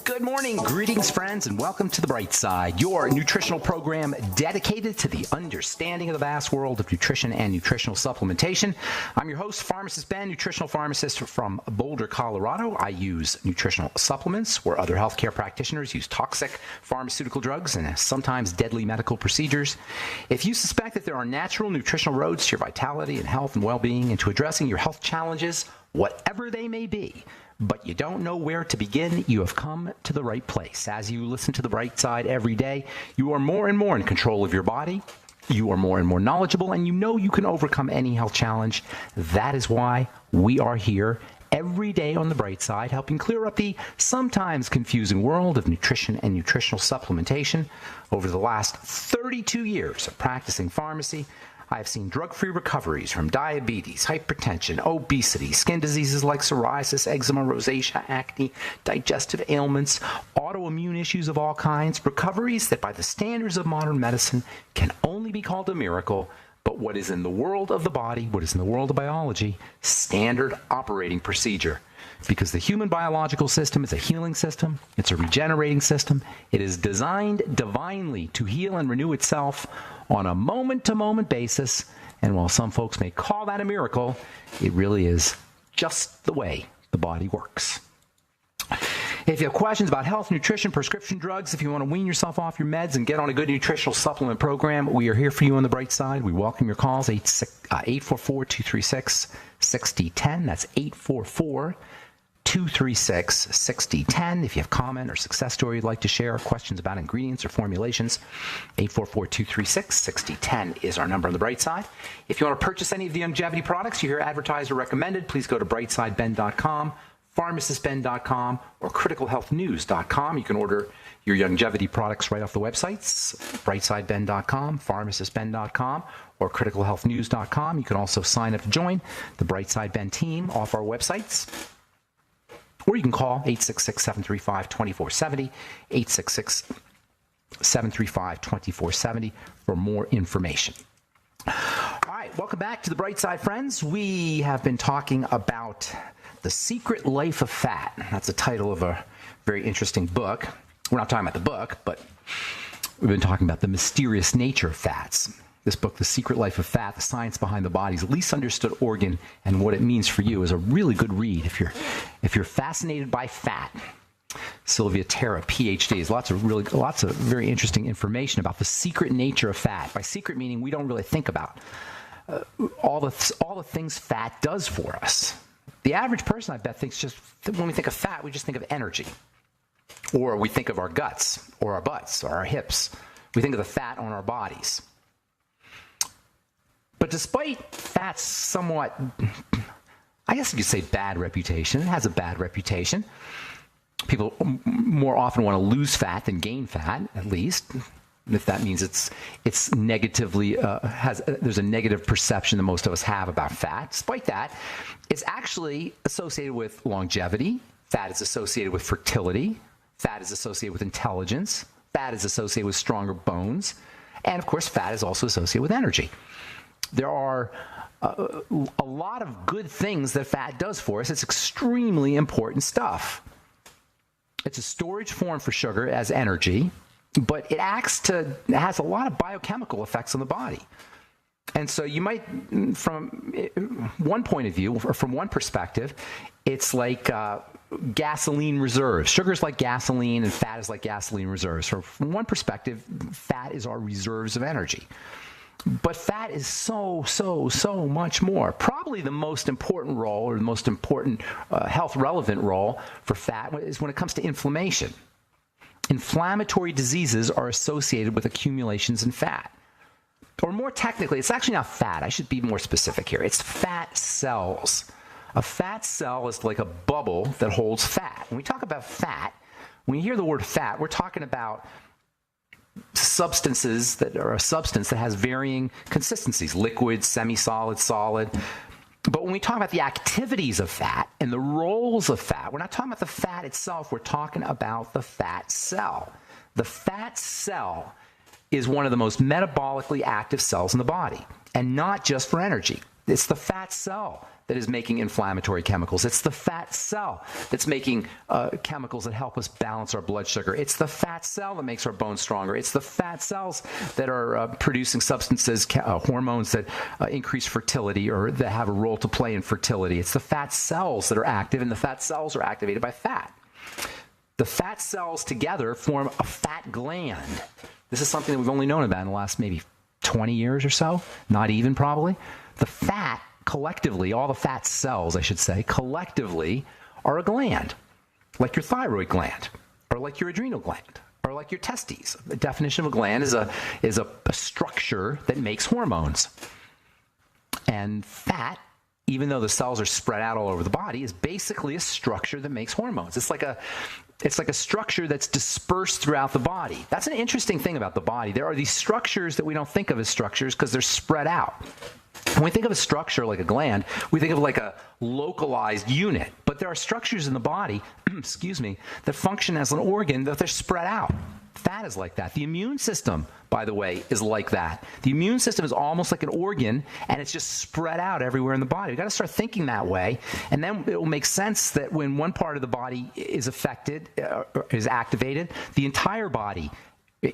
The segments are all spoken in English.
Good morning, greetings, friends, and welcome to The Bright Side, your nutritional program dedicated to the understanding of the vast world of nutrition and nutritional supplementation. I'm your host, Pharmacist Ben, nutritional pharmacist from Boulder, Colorado. I use nutritional supplements where other healthcare practitioners use toxic pharmaceutical drugs and sometimes deadly medical procedures. If you suspect that there are natural nutritional roads to your vitality and health and well-being and to addressing your health challenges, whatever they may be, but you don't know where to begin, you have come to the right place. As you listen to The Bright Side every day, you are more and more in control of your body, you are more and more knowledgeable, and you know you can overcome any health challenge. That is why we are here every day on The Bright Side, helping clear up the sometimes confusing world of nutrition and nutritional supplementation. Over the last 32 years of practicing pharmacy, I have seen drug-free recoveries from diabetes, hypertension, obesity, skin diseases like psoriasis, eczema, rosacea, acne, digestive ailments, autoimmune issues of all kinds, recoveries that by the standards of modern medicine can only be called a miracle, but what is in the world of the body, what is in the world of biology, standard operating procedure. Because the human biological system is a healing system, it's a regenerating system, it is designed divinely to heal and renew itself on a moment-to-moment basis, and while some folks may call that a miracle, it really is just the way the body works. If you have questions about health, nutrition, prescription drugs, if you want to wean yourself off your meds and get on a good nutritional supplement program, we are here for you on The Bright Side. We welcome your calls, 844-236-6010. That's 844-236-6010. If you have a comment or success story you'd like to share, questions about ingredients or formulations, 844-236-6010 is our number on The Bright Side. If you want to purchase any of the longevity products you hear advertised or recommended, please go to brightsideben.com, pharmacistben.com, or criticalhealthnews.com. You can order your longevity products right off the websites, brightsideben.com, pharmacistben.com, or criticalhealthnews.com. You can also sign up to join the Bright Side Ben team off our websites. Or you can call 866-735-2470, 866-735-2470 for more information. All right, welcome back to The Bright Side, friends. We have been talking about The Secret Life of Fat. That's the title of a very interesting book. We're not talking about the book, but we've been talking about the mysterious nature of fats. This book, The Secret Life of Fat, The Science Behind the Body's Least Understood Organ and What It Means for You, is a really good read if you're fascinated by fat. Sylvia Terra, PhD, lots of very interesting information about the secret nature of fat. By secret meaning we don't really think about all the things fat does for us. The average person, I bet, thinks just when we think of fat, we just think of energy, or we think of our guts, or our butts, or our hips. We think of the fat on our bodies. But despite fat's somewhat, I guess you could say bad reputation, it has a bad reputation. People more often want to lose fat than gain fat, at least. If that means it's negatively, there's a negative perception that most of us have about fat. Despite that, it's actually associated with longevity. Fat is associated with fertility. Fat is associated with intelligence. Fat is associated with stronger bones. And of course, fat is also associated with energy. There are a lot of good things that fat does for us. It's extremely important stuff. It's a storage form for sugar as energy, but it has a lot of biochemical effects on the body. And so you might, from one point of view, or from one perspective, it's like gasoline reserves. Sugar is like gasoline and fat is like gasoline reserves. So from one perspective, fat is our reserves of energy. But fat is so much more. Probably the most important role, or the most important health-relevant role for fat is when it comes to inflammation. Inflammatory diseases are associated with accumulations in fat. Or more technically, it's actually not fat. I should be more specific here. It's fat cells. A fat cell is like a bubble that holds fat. When we talk about fat, when you hear the word fat, we're talking about substances that are a substance that has varying consistencies, liquid, semi-solid, solid. But when we talk about the activities of fat and the roles of fat, we're not talking about the fat itself, we're talking about the fat cell. The fat cell is one of the most metabolically active cells in the body, and not just for energy. It's the fat cell that is making inflammatory chemicals. It's the fat cell that's making chemicals that help us balance our blood sugar. It's the fat cell that makes our bones stronger. It's the fat cells that are producing substances, hormones that increase fertility or that have a role to play in fertility. It's the fat cells that are active, and the fat cells are activated by fat. The fat cells together form a fat gland. This is something that we've only known about in the last maybe 20 years or so, not even probably. The fat collectively, all the fat cells, I should say, collectively are a gland, like your thyroid gland, or like your adrenal gland, or like your testes. The definition of a gland is a structure that makes hormones. And fat, even though the cells are spread out all over the body, is basically a structure that makes hormones. It's like a structure that's dispersed throughout the body. That's an interesting thing about the body. There are these structures that we don't think of as structures because they're spread out. When we think of a structure like a gland, we think of like a localized unit. But there are structures in the body, excuse me, that function as an organ that they're spread out. Fat is like that. The immune system, by the way, is like that. The immune system is almost like an organ, and it's just spread out everywhere in the body. We've got to start thinking that way, and then it will make sense that when one part of the body is affected, is activated, the entire body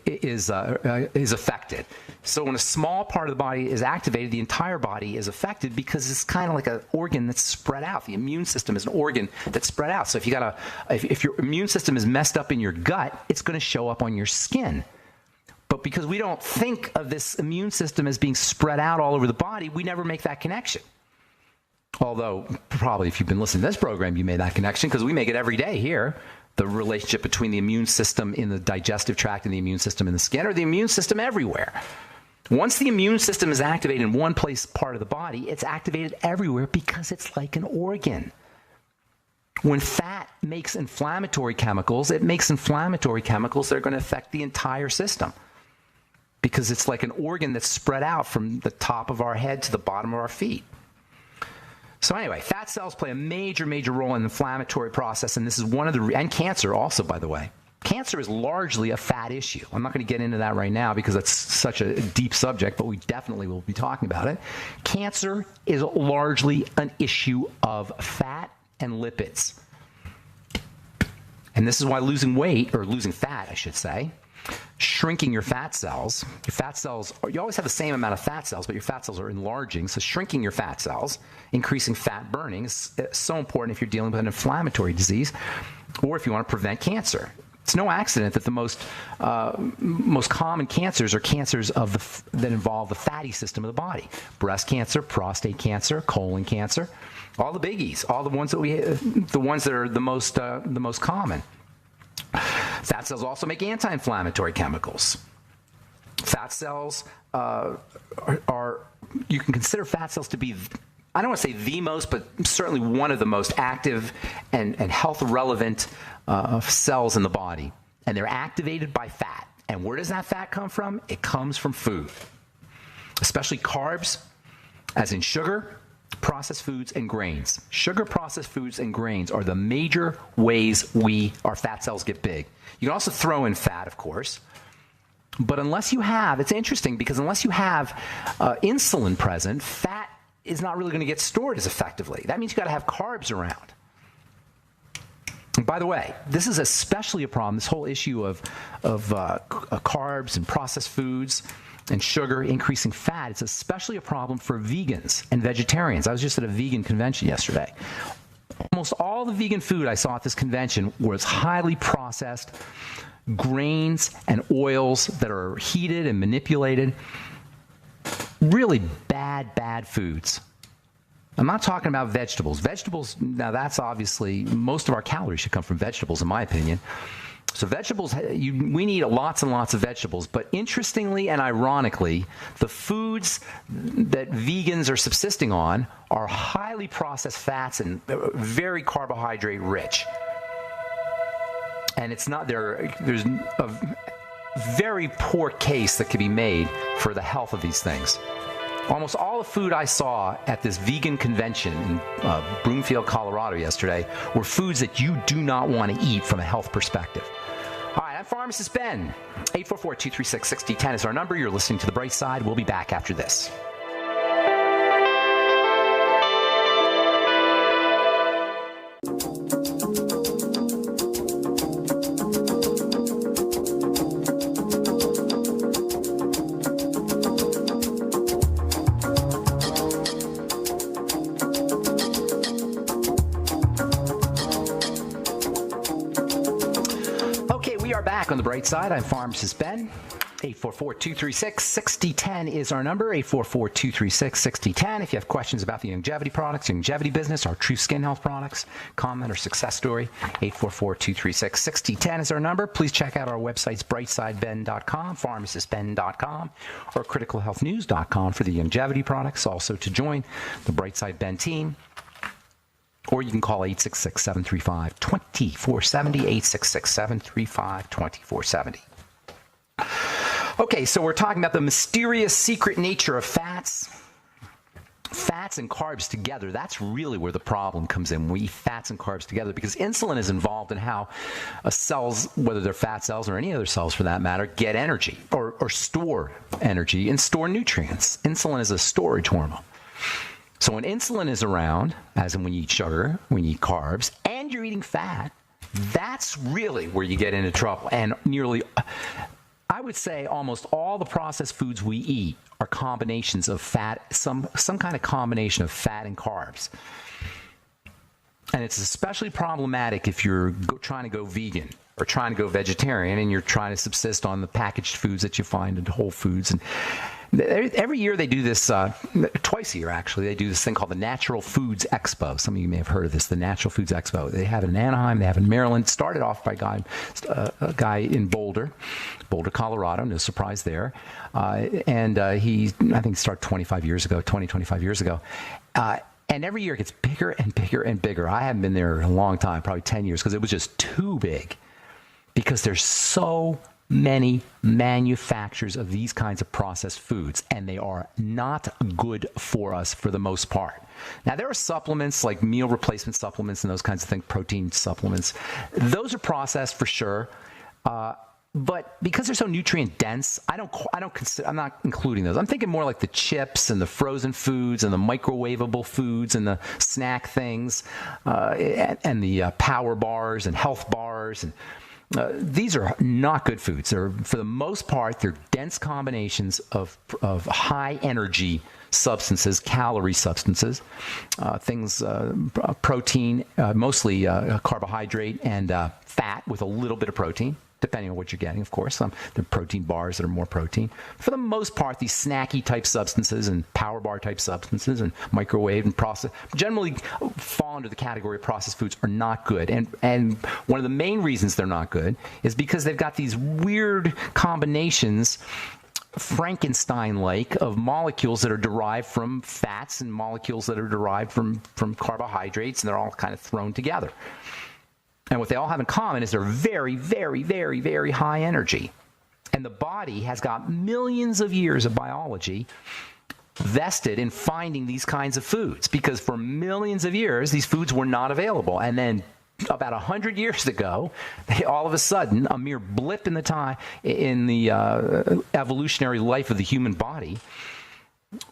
is affected. So when a small part of the body is activated, the entire body is affected because it's kind of like an organ that's spread out. The immune system is an organ that's spread out. So if your immune system is messed up in your gut, it's going to show up on your skin. But because we don't think of this immune system as being spread out all over the body, we never make that connection. Although probably if you've been listening to this program, you made that connection because we make it every day here. The relationship between the immune system in the digestive tract and the immune system in the skin, or the immune system everywhere. Once the immune system is activated in one part of the body, it's activated everywhere because it's like an organ. When fat makes inflammatory chemicals, it makes inflammatory chemicals that are going to affect the entire system because it's like an organ that's spread out from the top of our head to the bottom of our feet. So anyway, fat cells play a major, major role in the inflammatory process, and this is one of the and cancer also, by the way. Cancer is largely a fat issue. I'm not going to get into that right now because that's such a deep subject, but we definitely will be talking about it. Cancer is largely an issue of fat and lipids. And this is why losing weight, or losing fat, I should say, shrinking your fat cells, you always have the same amount of fat cells, but your fat cells are enlarging. So shrinking your fat cells, increasing fat burning is so important if you're dealing with an inflammatory disease or if you want to prevent cancer. It's no accident that the most common cancers are cancers that involve the fatty system of the body. Breast cancer, prostate cancer, colon cancer, all the biggies, all the ones that are the most common. Fat cells also make anti-inflammatory chemicals. Fat cells you can consider fat cells to be, I don't want to say the most, but certainly one of the most active and health relevant cells in the body. And they're activated by fat. And where does that fat come from? It comes from food, especially carbs, as in sugar, processed foods, and grains. Sugar, processed foods, and grains are the major ways our fat cells get big. You can also throw in fat, of course. But it's interesting because unless you have insulin present, fat is not really going to get stored as effectively. That means you've got to have carbs around. And by the way, this is especially a problem, this whole issue of carbs and processed foods and sugar increasing fat. It's especially a problem for vegans and vegetarians. I was just at a vegan convention yesterday. Almost all the vegan food I saw at this convention was highly processed grains and oils that are heated and manipulated. Really bad foods. I'm not talking about vegetables. Vegetables, now that's obviously, most of our calories should come from vegetables, in my opinion. So vegetables, we need lots and lots of vegetables. But interestingly and ironically, the foods that vegans are subsisting on are highly processed fats and very carbohydrate rich. And there's a very poor case that could be made for the health of these things. Almost all the food I saw at this vegan convention in Broomfield, Colorado yesterday were foods that you do not want to eat from a health perspective. All right, I'm Pharmacist Ben. 844-236-6010 is our number. You're listening to The Bright Side. We'll be back after this. are back on the bright side. I'm Pharmacist Ben. 844-236-6010 is our number, 844-236-6010. If you have questions about the longevity products, longevity business, our true skin health products, comment or success story, 844-236-6010 is our number. Please check out our websites, brightsideben.com, pharmacistben.com, or criticalhealthnews.com for the longevity products. Also, to join the Brightside Ben team, or you can call 866-735-2470, 866-735-2470. Okay, so we're talking about the mysterious secret nature of fats. Fats and carbs together, that's really where the problem comes in. We eat fats and carbs together because insulin is involved in how cells, whether they're fat cells or any other cells for that matter, get energy or store energy and store nutrients. Insulin is a storage hormone. So when insulin is around, as in when you eat sugar, when you eat carbs, and you're eating fat, that's really where you get into trouble. And I would say almost all the processed foods we eat are combinations of fat, some kind of combination of fat and carbs. And it's especially problematic if you're trying to go vegan or trying to go vegetarian and you're trying to subsist on the packaged foods that you find in Whole Foods. And every year they do this, twice a year actually, they do this thing called the Natural Foods Expo. Some of you may have heard of this, the Natural Foods Expo. They have it in Anaheim, they have it in Maryland. Started off by a guy in Boulder, Colorado, no surprise there. And he, I think, started 25 years ago. And every year it gets bigger and bigger and bigger. I haven't been there in a long time, probably 10 years, because it was just too big. Because there's so many manufacturers of these kinds of processed foods, and they are not good for us for the most part. Now, there are supplements like meal replacement supplements and those kinds of things, protein supplements. Those are processed for sure. But because they're so nutrient dense, I'm not including those. I'm thinking more like the chips and the frozen foods and the microwavable foods and the snack things and the power bars and health bars. And these are not good foods. For the most part, they're dense combinations of high energy substances, calorie substances, things, protein, mostly carbohydrate and fat with a little bit of protein, depending on what you're getting, of course. There are protein bars that are more protein. For the most part, these snacky type substances and power bar type substances and microwave and processed generally fall under the category of processed foods are not good. And one of the main reasons they're not good is because they've got these weird combinations, Frankenstein-like, of molecules that are derived from fats and molecules that are derived from carbohydrates, and they're all kind of thrown together. And what they all have in common is they're very, very, very, very high energy. And the body has got millions of years of biology vested in finding these kinds of foods, because for millions of years, these foods were not available. And then about 100 years ago, all of a sudden, a mere blip in the evolutionary life of the human body,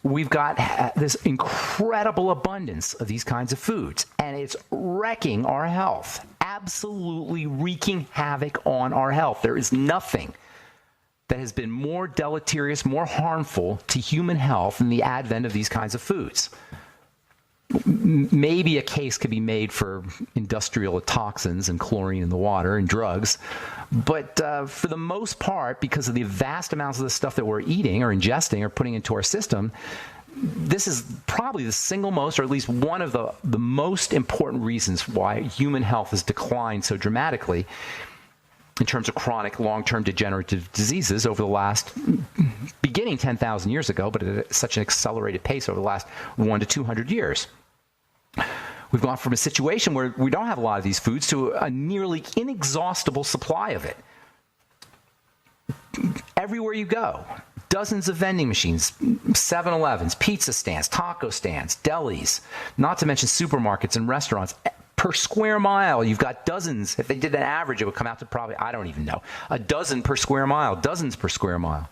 we've got this incredible abundance of these kinds of foods, and it's wrecking our health, absolutely wreaking havoc on our health. There is nothing that has been more deleterious, more harmful to human health than the advent of these kinds of foods. Maybe a case could be made for industrial toxins and chlorine in the water and drugs, but for the most part, because of the vast amounts of the stuff that we're eating or ingesting or putting into our system, this is probably the single most, or at least one of the most important reasons why human health has declined so dramatically in terms of chronic long-term degenerative diseases over the last, beginning 10,000 years ago, but at such an accelerated pace over the last 100 to 200 years. We've gone from a situation where we don't have a lot of these foods to a nearly inexhaustible supply of it. Everywhere you go, dozens of vending machines, 7-Elevens, pizza stands, taco stands, delis, not to mention supermarkets and restaurants. Per square mile, you've got dozens. If they did an average, it would come out to probably, I don't even know, a dozen per square mile, dozens per square mile.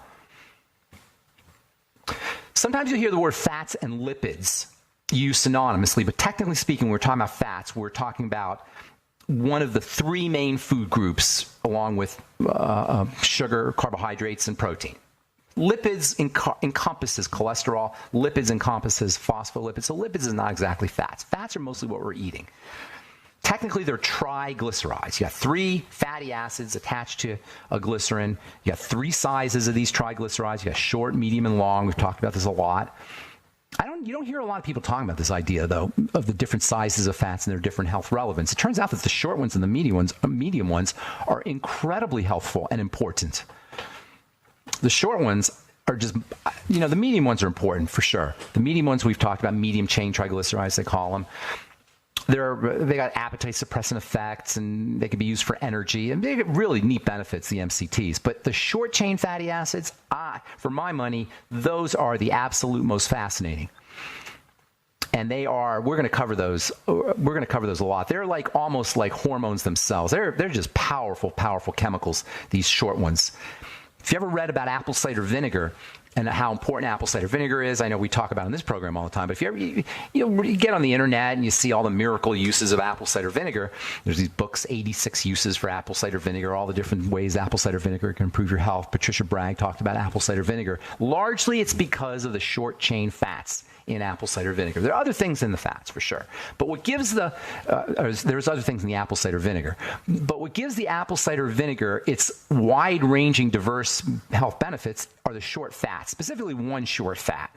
Sometimes you hear the word fats and lipids used synonymously, but technically speaking, when we're talking about fats, we're talking about one of the three main food groups, along with sugar, carbohydrates, and protein. Lipids encompasses cholesterol. Lipids encompasses phospholipids. So lipids is not exactly fats. Fats are mostly what we're eating. technically they're triglycerides. You got 3 fatty acids attached to a glycerin. You got 3 sizes of these triglycerides. You got short, medium, and long. We've talked about this a lot. You don't hear a lot of people talking about this idea, though, of the different sizes of fats and their different health relevance. It turns out that the short ones and the medium ones are incredibly healthful and important. The short ones are just, the medium ones are important for sure. The medium ones we've talked about, medium chain triglycerides, they call them. They got appetite suppressant effects, and they can be used for energy, and they get really neat benefits, the MCTs. But the short chain fatty acids, for my money, those are the absolute most fascinating. And we're going to cover those. We're going to cover those a lot. They're almost like hormones themselves. They're just powerful, powerful chemicals, these short ones. If you ever read about apple cider vinegar and how important apple cider vinegar is, I know we talk about it in this program all the time, but if you get on the internet and you see all the miracle uses of apple cider vinegar, there's these books, 86 uses for apple cider vinegar, all the different ways apple cider vinegar can improve your health. Patricia Bragg talked about apple cider vinegar. Largely, it's because of the short chain fats in apple cider vinegar. There are other things in the fats for sure, but what gives there's other things in the apple cider vinegar, but what gives the apple cider vinegar its wide-ranging, diverse health benefits are the short fats, specifically one short fat.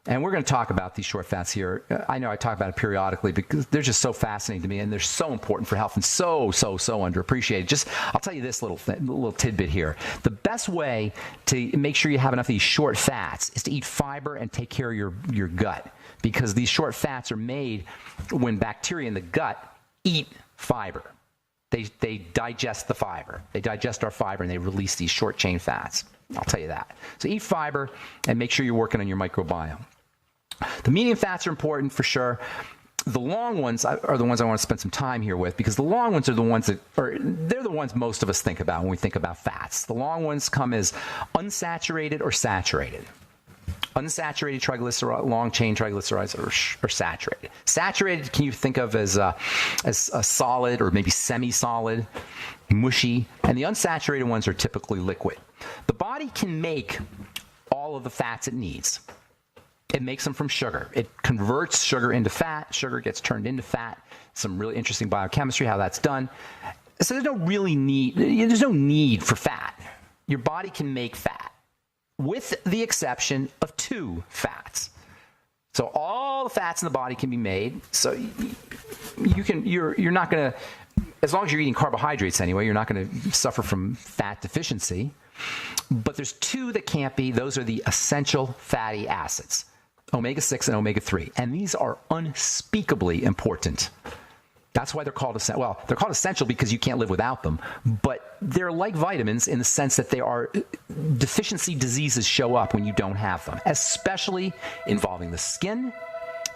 And we're going to talk about these short fats here. I know I talk about it periodically because they're just so fascinating to me, and they're so important for health and so underappreciated. I'll tell you this little tidbit here. The best way to make sure you have enough of these short fats is to eat fiber and take care of your gut, because these short fats are made when bacteria in the gut eat fiber. They digest the fiber. They digest our fiber, and they release these short chain fats. I'll tell you that. So eat fiber and make sure you're working on your microbiome. The medium fats are important for sure. The long ones are the ones I want to spend some time here with, because the long ones are the ones they're the ones most of us think about when we think about fats. The long ones come as unsaturated or saturated. Unsaturated triglyceride, long chain triglycerides are saturated. Saturated, can you think of as a solid or maybe semi-solid, mushy, and the unsaturated ones are typically liquid. The body can make all of the fats it needs. It makes them from sugar. It converts sugar into fat. Sugar gets turned into fat. Some really interesting biochemistry, how that's done. So there's no need for fat. Your body can make fat, with the exception of 2 fats. So all the fats in the body can be made. So you're not going to, as long as you're eating carbohydrates anyway, you're not going to suffer from fat deficiency. But there's 2 that can't be. Those are the essential fatty acids, omega-6 and omega-3. And these are unspeakably important. That's why they're called essential. Well, they're called essential because you can't live without them. But they're like vitamins in the sense that they are deficiency diseases show up when you don't have them, especially involving the skin,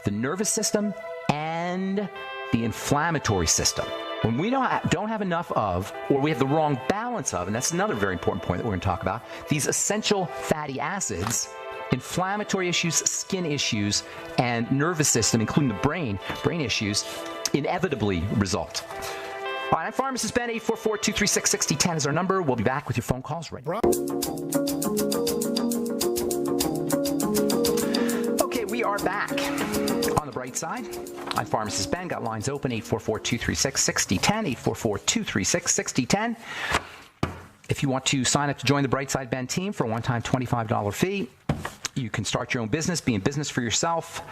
the nervous system, and the inflammatory system. When we don't have enough of, or we have the wrong balance of, and that's another very important point that we're going to talk about, these essential fatty acids, inflammatory issues, skin issues, and nervous system, including the brain issues, inevitably result. All right, I'm Pharmacist Ben. 844-236-6010 is our number. We'll be back with your phone calls right now. Okay, we are back on the bright side. I'm Pharmacist Ben. Got lines open, 844-236-6010, 844-236-6010. If you want to sign up to join the Bright Side Ben team for a one-time $25 fee, you can start your own business, be in business for yourself,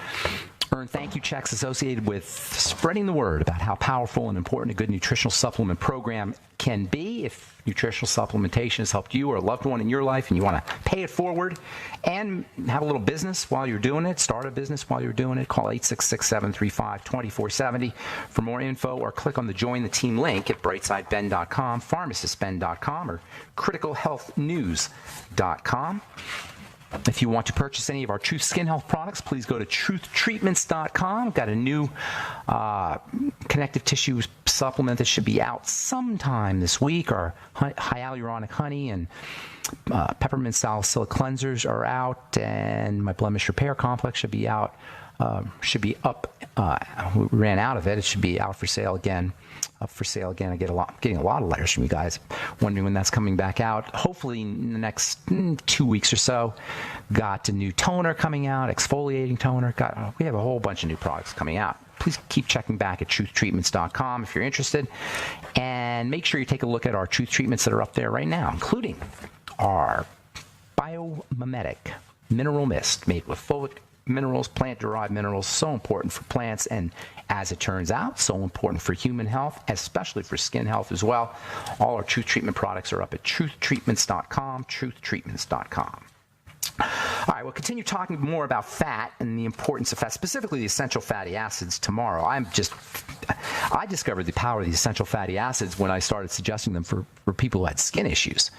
earn thank you checks associated with spreading the word about how powerful and important a good nutritional supplement program can be. If nutritional supplementation has helped you or a loved one in your life and you want to pay it forward and have a little business while you're doing it, start a business while you're doing it, call 866-735-2470 for more info, or click on the Join the Team link at brightsideben.com, pharmacistben.com, or criticalhealthnews.com. If you want to purchase any of our Truth Skin Health products, please go to truthtreatments.com. We've got a new connective tissue supplement that should be out sometime this week. Our hyaluronic honey and peppermint salicylic cleansers are out, and my blemish repair complex should be out. Should be up. We ran out of it. It should be out for sale again. Up for sale again. I'm getting a lot of letters from you guys wondering when that's coming back out. Hopefully in the next 2 weeks or so. Got a new toner coming out, exfoliating toner. We have a whole bunch of new products coming out. please keep checking back at truthtreatments.com if you're interested. And make sure you take a look at our truth treatments that are up there right now, including our biomimetic mineral mist made with fulvic minerals, plant-derived minerals, so important for plants, and as it turns out, so important for human health, especially for skin health as well. All our Truth Treatment products are up at truthtreatments.com, truthtreatments.com. All right, we'll continue talking more about fat and the importance of fat, specifically the essential fatty acids tomorrow. I discovered the power of the essential fatty acids when I started suggesting them for people who had skin issues.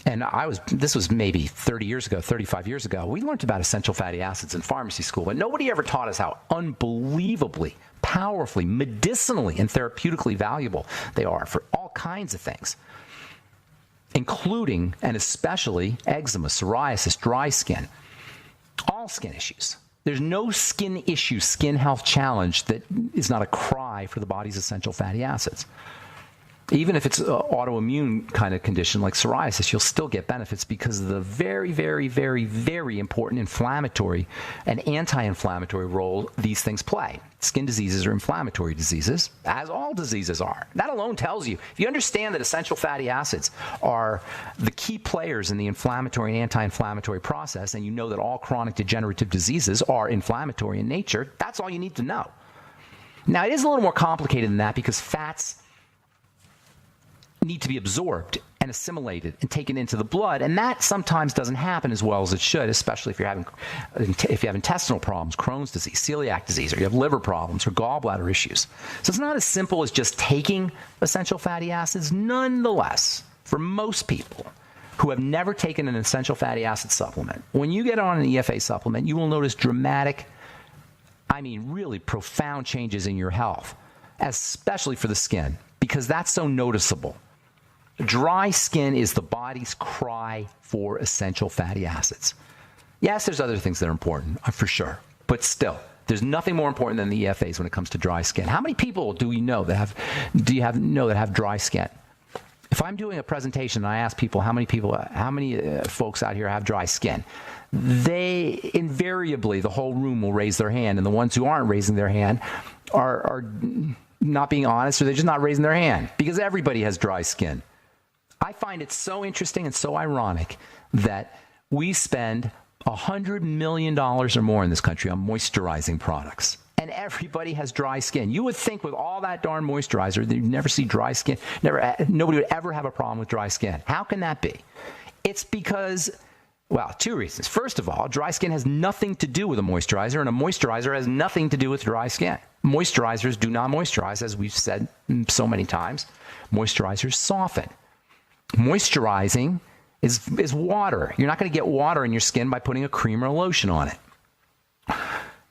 And this was maybe 30 years ago, 35 years ago. We learned about essential fatty acids in pharmacy school, but nobody ever taught us how unbelievably, powerfully, medicinally, and therapeutically valuable they are for all kinds of things, including and especially eczema, psoriasis, dry skin, all skin issues. There's no skin issue, skin health challenge that is not a cry for the body's essential fatty acids. Even if it's an autoimmune kind of condition like psoriasis, you'll still get benefits because of the very, very, very, very important inflammatory and anti-inflammatory role these things play. Skin diseases are inflammatory diseases, as all diseases are. That alone tells you, if you understand that essential fatty acids are the key players in the inflammatory and anti-inflammatory process, and you know that all chronic degenerative diseases are inflammatory in nature, that's all you need to know. Now, it is a little more complicated than that because fats need to be absorbed and assimilated and taken into the blood, and that sometimes doesn't happen as well as it should, especially if you have intestinal problems, Crohn's disease, celiac disease, or you have liver problems or gallbladder issues. So it's not as simple as just taking essential fatty acids. Nonetheless, for most people who have never taken an essential fatty acid supplement, when you get on an EFA supplement, you will notice dramatic, really profound changes in your health, especially for the skin, because that's so noticeable. Dry skin is the body's cry for essential fatty acids. Yes, there's other things that are important, for sure, but still, there's nothing more important than the EFAs when it comes to dry skin. How many people do you know that have dry skin? If I'm doing a presentation and I ask people how many folks out here have dry skin, they invariably, the whole room will raise their hand, and the ones who aren't raising their hand are not being honest, or they're just not raising their hand, because everybody has dry skin. I find it so interesting and so ironic that we spend $100 million or more in this country on moisturizing products, and everybody has dry skin. You would think with all that darn moisturizer that you'd never see dry skin, nobody would ever have a problem with dry skin. How can that be? It's because, well, two reasons. First of all, dry skin has nothing to do with a moisturizer, and a moisturizer has nothing to do with dry skin. Moisturizers do not moisturize, as we've said so many times. Moisturizers soften. Moisturizing is water. You're not going to get water in your skin by putting a cream or a lotion on it.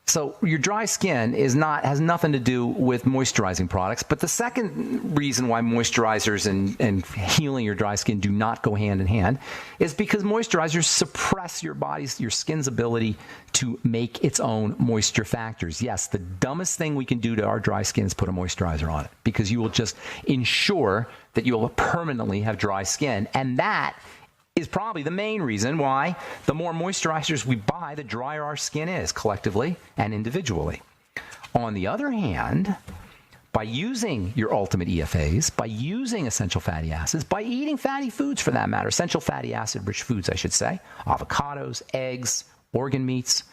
So your dry skin has nothing to do with moisturizing products. But the second reason why moisturizers and healing your dry skin do not go hand in hand is because moisturizers suppress your skin's ability to make its own moisture factors. Yes, the dumbest thing we can do to our dry skin is put a moisturizer on it, because you will just ensure that you'll permanently have dry skin. And that is probably the main reason why the more moisturizers we buy, the drier our skin is collectively and individually. On the other hand, by using your ultimate EFAs, by using essential fatty acids, by eating fatty foods for that matter, essential fatty acid-rich foods, I should say, avocados, eggs, organ meats,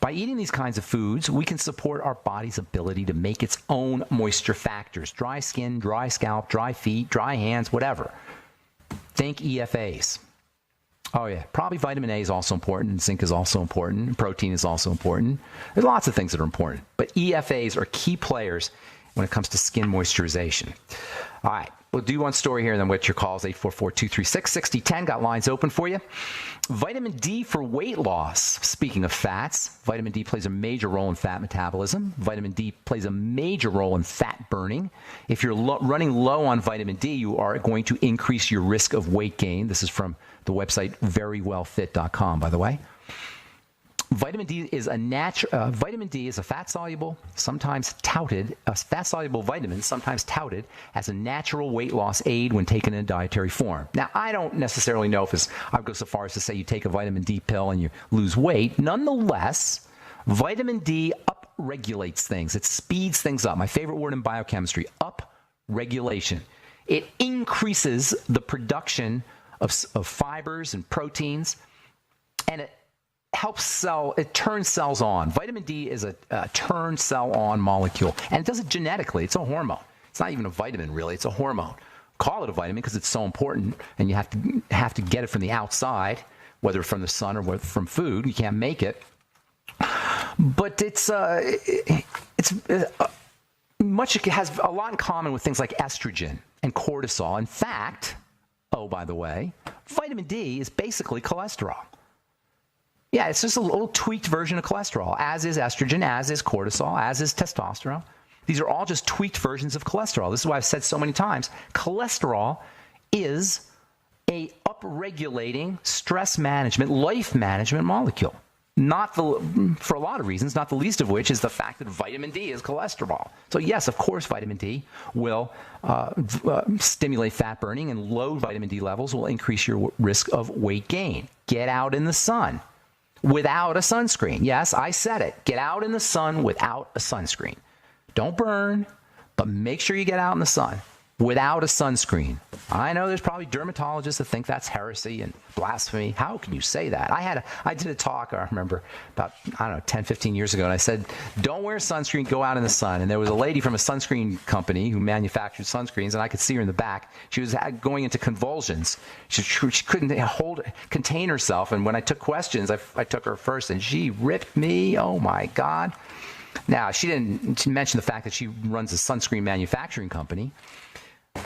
by eating these kinds of foods, we can support our body's ability to make its own moisture factors. Dry skin, dry scalp, dry feet, dry hands, whatever. Think EFAs. Oh yeah, probably vitamin A is also important, and zinc is also important, and protein is also important. There's lots of things that are important, but EFAs are key players when it comes to skin moisturization. All right, we'll do one story here, and then what's your calls, 844-236-6010. Got lines open for you. Vitamin D for weight loss. Speaking of fats, vitamin D plays a major role in fat metabolism. Vitamin D plays a major role in fat burning. If you're running low on vitamin D, you are going to increase your risk of weight gain. This is from the website verywellfit.com, by the way. Vitamin D is a fat-soluble, fat-soluble vitamin, sometimes touted as a natural weight loss aid when taken in dietary form. Now, I don't necessarily know if I would go so far as to say you take a vitamin D pill and you lose weight. Nonetheless, vitamin D up-regulates things. It speeds things up. My favorite word in biochemistry, up-regulation. It increases the production of fibers and proteins, and it turns cells on. Vitamin D is a turn cell on molecule, and it does it genetically. It's a hormone. It's not even a vitamin, really. It's a hormone. Call it a vitamin because it's so important, and you have to get it from the outside, whether from the sun or from food. You can't make it. But it has a lot in common with things like estrogen and cortisol. In fact, oh, by the way, vitamin D is basically cholesterol. Yeah, it's just a little tweaked version of cholesterol, as is estrogen, as is cortisol, as is testosterone. These are all just tweaked versions of cholesterol. This is why I've said so many times, cholesterol is a upregulating stress management, life management molecule. For a lot of reasons, not the least of which is the fact that vitamin D is cholesterol. So yes, of course, vitamin D will stimulate fat burning, and low vitamin D levels will increase your risk of weight gain. Get out in the sun without a sunscreen. Yes, I said it. Get out in the sun without a sunscreen. Don't burn, but make sure you get out in the sun without a sunscreen. I know there's probably dermatologists that think that's heresy and blasphemy. How can you say that? I did a talk, I remember, about, 10, 15 years ago, and I said, don't wear sunscreen, go out in the sun. And there was a lady from a sunscreen company who manufactured sunscreens, and I could see her in the back. She was going into convulsions. She couldn't contain herself, and when I took questions, I took her first, and she ripped me. Oh, my God. Now, she didn't mention the fact that she runs a sunscreen manufacturing company,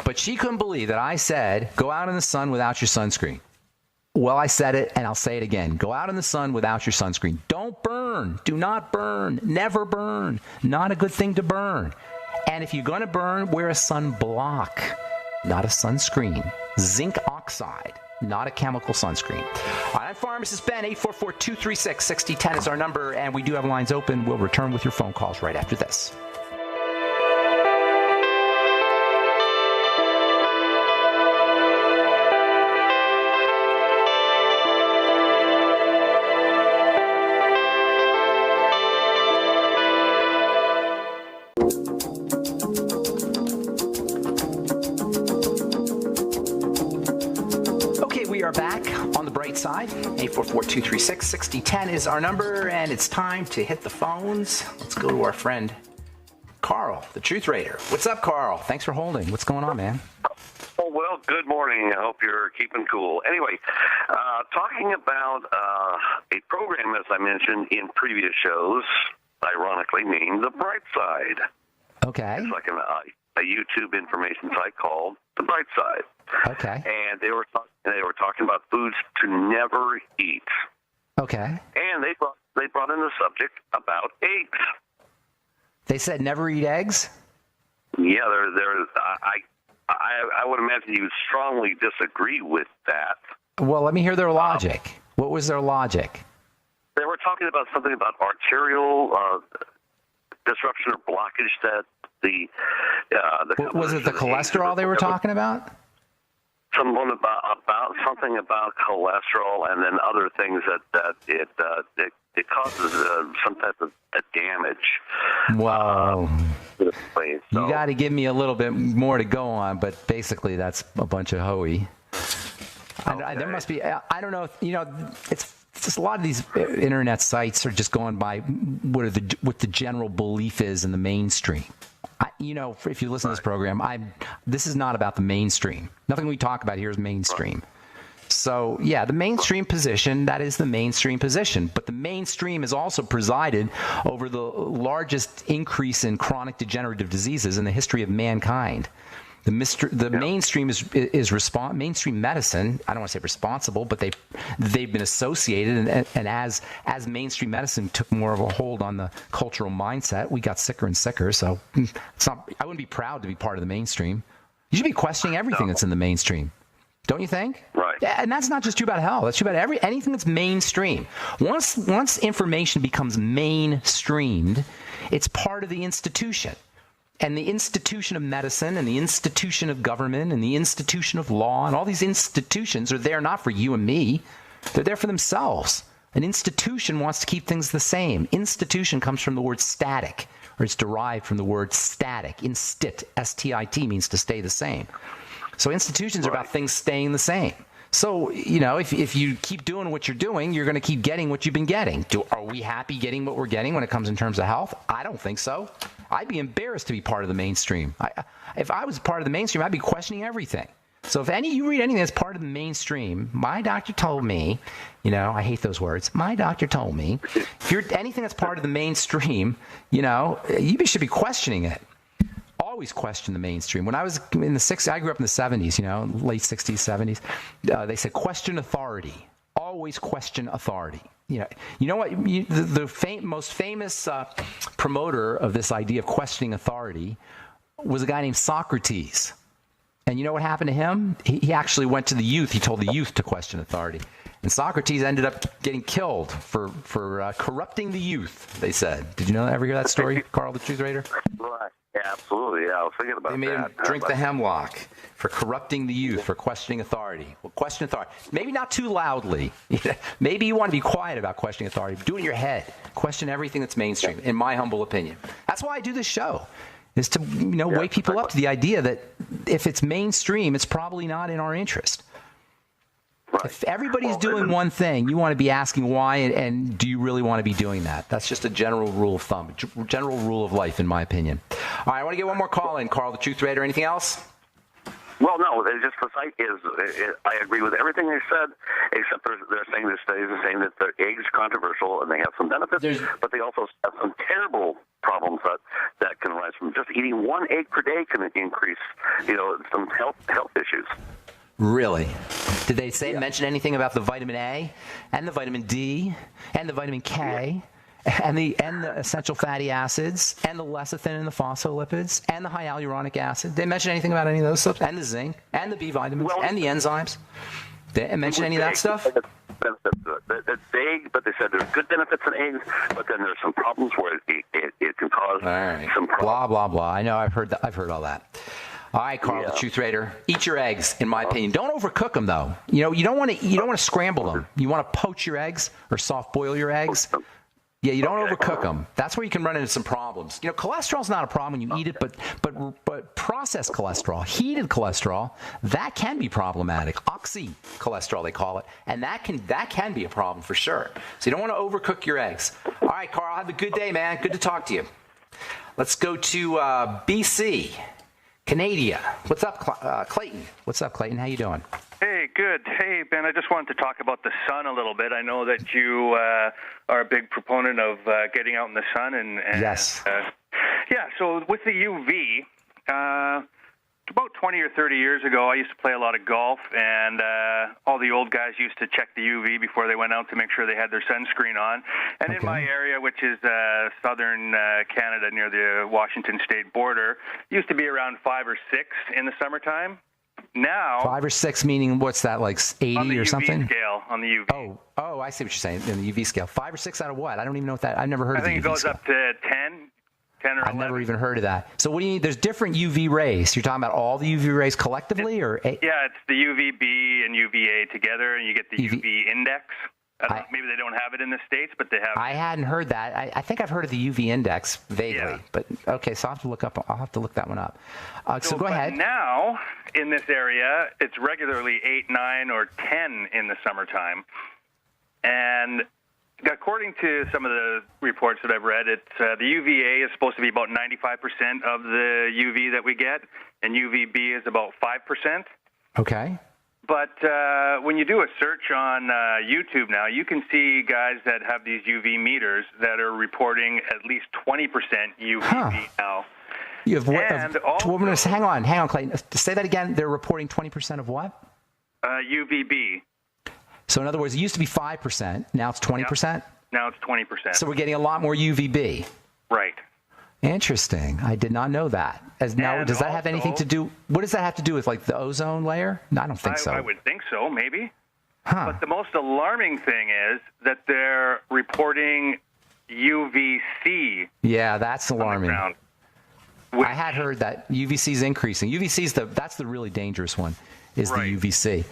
but she couldn't believe that I said, go out in the sun without your sunscreen. Well, I said it, and I'll say it again. Go out in the sun without your sunscreen. Don't burn. Do not burn. Never burn. Not a good thing to burn. And if you're going to burn, wear a sunblock, not a sunscreen. Zinc oxide, not a chemical sunscreen. I'm Pharmacist Ben. 844-236-6010 is our number, and we do have lines open. We'll return with your phone calls right after this. Side. 844-236-6010 is our number, and it's time to hit the phones. Let's go to our friend Carl, the Truth Raider. What's up, Carl? Thanks for holding. What's going on, man? Oh, well, good morning. I hope you're keeping cool. Anyway, talking about a program, as I mentioned in previous shows, ironically means The Bright Side. Okay. It's like a YouTube information site called The Bright Side. Okay. And they were talking about foods to never eat. Okay. And they brought in the subject about eggs. They said never eat eggs? Yeah, I would imagine you would strongly disagree with that. Well, let me hear their logic. What was their logic? They were talking about something about arterial disruption or blockage that was it the cholesterol they were talking about? Something about cholesterol, and then other things that it causes some type of damage. Wow. So, you got to give me a little bit more to go on, but basically that's a bunch of hooey. Okay. There must be. I don't know. It's just a lot of these internet sites are just going by what the general belief is in the mainstream. If you listen to this program, this is not about the mainstream. Nothing we talk about here is mainstream. So, yeah, the mainstream position, that is the mainstream position. But the mainstream is also presided over the largest increase in chronic degenerative diseases in the history of mankind. The mainstream is mainstream medicine. I don't want to say responsible, but they've been associated, and as mainstream medicine took more of a hold on the cultural mindset, we got sicker and sicker. So I wouldn't be proud to be part of the mainstream. You should be questioning everything that's in the mainstream, don't you think? Right. And that's not just true about health. That's true about anything that's mainstream. Once information becomes mainstreamed, it's part of the institution. And the institution of medicine and the institution of government and the institution of law and all these institutions are there not for you and me. They're there for themselves. An institution wants to keep things the same. Institution comes from the word static, or it's derived from the word static. Instit, S-T-I-T, means to stay the same. So institutions are about things staying the same. So, if you keep doing what you're doing, you're going to keep getting what you've been getting. Are we happy getting what we're getting when it comes in terms of health? I don't think so. I'd be embarrassed to be part of the mainstream. If I was part of the mainstream, I'd be questioning everything. So if you read anything that's part of the mainstream, my doctor told me, I hate those words. My doctor told me, if you're anything that's part of the mainstream, you should be questioning it. Always question the mainstream. When I was in the 60s, I grew up in the 70s, late 60s, 70s. They said question authority. Always question authority. You know what? The most famous promoter of this idea of questioning authority was a guy named Socrates. And you know what happened to him? He actually went to the youth. He told the youth to question authority. And Socrates ended up getting killed for corrupting the youth, they said. Did you ever hear that story, Carl, the Truth Raider? Right. Yeah, absolutely. Yeah, I was thinking about that. They made him drink the hemlock for corrupting the youth, for questioning authority. Well, question authority. Maybe not too loudly. Maybe you want to be quiet about questioning authority. Do it in your head. Question everything that's mainstream, in my humble opinion. That's why I do this show, is to wake people up to the idea that if it's mainstream, it's probably not in our interest. Right. If everybody's doing one thing, you want to be asking why, and do you really want to be doing that? That's just a general rule of thumb, general rule of life, in my opinion. All right, I want to get one more call in. Carl, the Truth Raider. Anything else? Well, no, it's just the site is, I agree with everything they said, except they're saying this study is saying that the eggs are controversial and they have some benefits, but they also have some terrible problems that can arise from just eating one egg per day can increase, some health issues. Really? Did they mention anything about the vitamin A and the vitamin D and the vitamin K and the essential fatty acids and the lecithin and the phospholipids and the hyaluronic acid? Did they mention anything about any of those stuff? And the zinc and the B vitamins and the enzymes? Did they mention any of that stuff? It's vague, but they said there's good benefits in eggs, but then there's some problems where it can cause some problems. Blah, blah, blah. I know, I've heard all that. All right, Carl, the Truth Raider. Eat your eggs, in my opinion. Don't overcook them, though. You don't want to scramble them. You want to poach your eggs or soft boil your eggs. Yeah, you don't overcook them. That's where you can run into some problems. Cholesterol's not a problem when you eat it, but processed cholesterol, heated cholesterol, that can be problematic. Oxy cholesterol, they call it, and that can be a problem for sure. So you don't want to overcook your eggs. All right, Carl, have a good day, man. Good to talk to you. Let's go to BC. Canada. What's up, Clayton? What's up, Clayton? How you doing? Hey, good. Hey, Ben, I just wanted to talk about the sun a little bit. I know that you are a big proponent of getting out in the sun. And yes. So with the UV, about 20 or 30 years ago, I used to play a lot of golf, and all the old guys used to check the UV before they went out to make sure they had their sunscreen on. And in my area, which is southern Canada near the Washington state border, used to be around 5 or 6 in the summertime. Now 5 or 6 meaning what's that, like 80 or something? On the UV. Oh, I see what you're saying. In the UV scale, 5 or 6 out of what? I don't even know what that. I've never heard of the UV scale. I think it goes up to 10 or 11. I've never even heard of that. So what do you need? There's different UV rays. You're talking about all the UV rays collectively, or? Yeah, it's the UVB and UVA together, and you get the UV index. Maybe they don't have it in the States, but they have. I hadn't heard that. I think I've heard of the UV index vaguely, but okay. So I'll have to look that one up. So go ahead. Now in this area, it's regularly 8, 9, or 10 in the summertime, and according to some of the reports that I've read, the UVA is supposed to be about 95% of the UV that we get, and UVB is about 5%. Okay. But when you do a search on YouTube now, you can see guys that have these UV meters that are reporting at least 20% UVB now. You have what? Hang on, Clayton. Say that again. They're reporting 20% of what? UVB. So in other words, it used to be 5%. Now it's 20%? Yep. Now it's 20%. So we're getting a lot more UVB. Right. Interesting. I did not know that. Does that have anything to do? What does that have to do with, like, the ozone layer? No, I don't think so. I would think so, maybe. But the most alarming thing is that they're reporting UVC. Yeah, that's alarming. I had heard that UVC is increasing. UVC is that's the really dangerous one, is the UVC.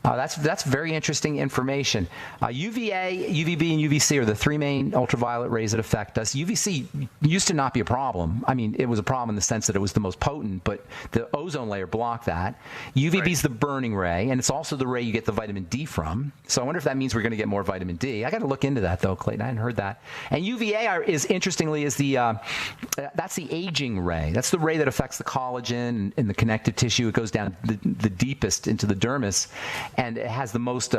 That's very interesting information. UVA, UVB, and UVC are the three main ultraviolet rays that affect us. UVC used to not be a problem. I mean, it was a problem in the sense that it was the most potent, but the ozone layer blocked that. UVB is the burning ray, and it's also the ray you get the vitamin D from. So I wonder if that means we're going to get more vitamin D. I got to look into that, though, Clayton. I hadn't heard that. And UVA is, interestingly, that's the aging ray. That's the ray that affects the collagen and the connective tissue. It goes down the deepest into the dermis. And it has the most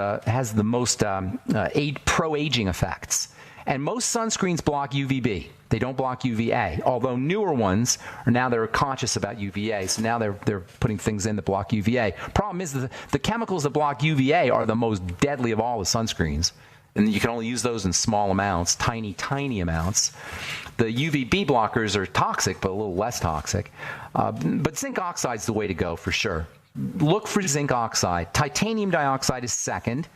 pro-aging effects. And most sunscreens block UVB. They don't block UVA. Although newer ones they're conscious about UVA, so now they're putting things in that block UVA. Problem is the chemicals that block UVA are the most deadly of all the sunscreens, and you can only use those in small amounts, tiny amounts. The UVB blockers are toxic, but a little less toxic. But zinc oxide is the way to go for sure. Look for zinc oxide. Titanium dioxide is second.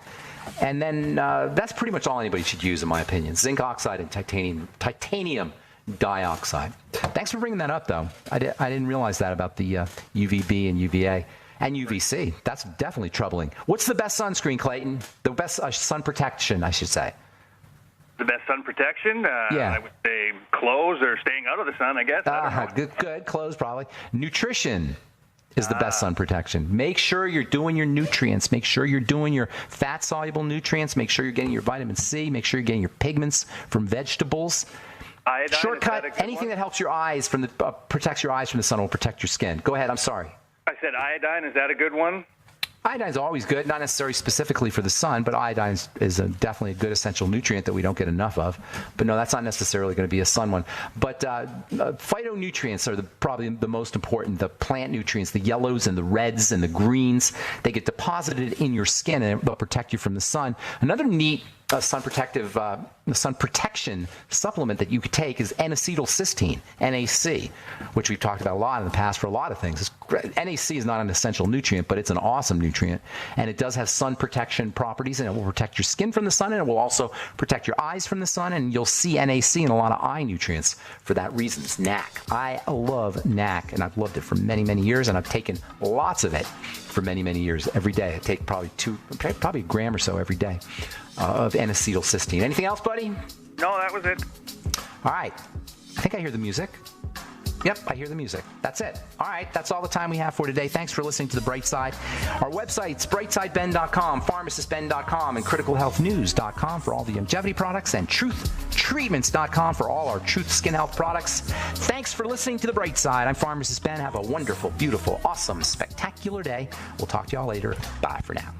And then that's pretty much all anybody should use, in my opinion. Zinc oxide and titanium dioxide. Thanks for bringing that up, though. I didn't realize that about the UVB and UVA and UVC. That's definitely troubling. What's the best sunscreen, Clayton? The best sun protection, I should say. The best sun protection? Yeah. I would say clothes or staying out of the sun, I guess. Good. Clothes, probably. Nutrition is the best sun protection. Make sure you're doing your nutrients. Make sure you're doing your fat-soluble nutrients. Make sure you're getting your vitamin C. Make sure you're getting your pigments from vegetables. Iodine, shortcut, anything that helps your eyes protects your eyes from the sun will protect your skin. Go ahead. I'm sorry. I said iodine. Is that a good one? Iodine's always good, not necessarily specifically for the sun, but iodine is definitely a good essential nutrient that we don't get enough of. But no, that's not necessarily going to be a sun one. But phytonutrients are probably the most important. The plant nutrients, the yellows and the reds and the greens, they get deposited in your skin and they'll protect you from the sun. Another neat sun protection supplement that you could take is N-acetylcysteine, NAC, which we've talked about a lot in the past for a lot of things. NAC is not an essential nutrient, but it's an awesome nutrient, and it does have sun protection properties, and it will protect your skin from the sun, and it will also protect your eyes from the sun, and you'll see NAC in a lot of eye nutrients for that reason. It's NAC. I love NAC, and I've loved it for many, many years, and I've taken lots of it for many, many years. Every day I take probably a gram or so every day of N-acetylcysteine. Anything else, buddy? No, that was it. All right. I think I hear the music. Yep, I hear the music. That's it. All right, that's all the time we have for today. Thanks for listening to The Bright Side. Our websites, brightsideben.com, pharmacistben.com, and criticalhealthnews.com for all the longevity products, and truthtreatments.com for all our Truth Skin Health products. Thanks for listening to The Bright Side. I'm Pharmacist Ben. Have a wonderful, beautiful, awesome, spectacular day. We'll talk to y'all later. Bye for now.